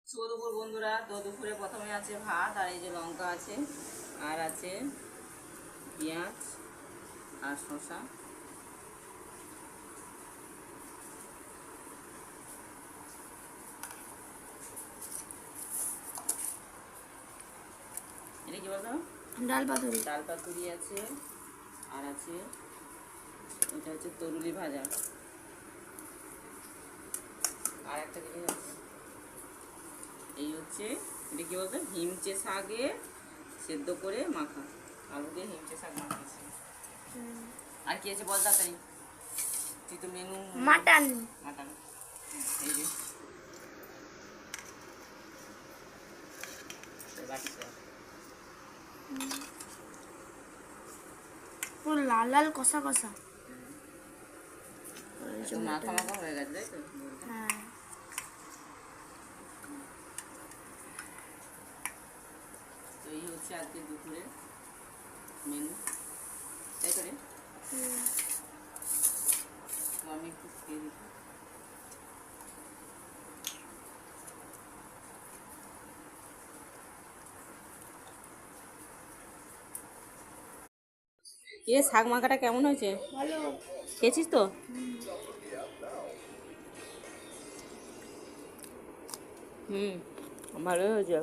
শুভ দুপুর বন্ধুরা। তো দুপুরে প্রথমে আছে ভাত, আর এই যে লঙ্কা আছে, আর আছে পেঁয়াজ আর শসা। এটা কি বলতো? ডাল পাতুরি। ডাল পাতুরি আছে, আর আছে এটা হচ্ছে তরুলি ভাজা, আর একটা জিনিস আছে, এই হচ্ছে এটা কি বলতো, হিমচে শাকে সেদ্ধ করে মাখা, আলু দিয়ে হিমচে শাক মাখিয়েছি। আর কি আছে বল তাড়াতাড়ি, তুই তো মেনু। মাটন। মাটন, এই যে বাটিতে পুরো লাল লাল কষা কষা। মাখা মাখা হয়ে গেছে, তাই তো? হ্যাঁ। তো এই হচ্ছে আজকে দুপুরে মেনু, তাই করে আমি একটু খেয়ে দিচ্ছি। এ শাক মাখাটা কেমন হয়েছে? ভালো। খেয়েছিস তো? ভালোই হয়েছে।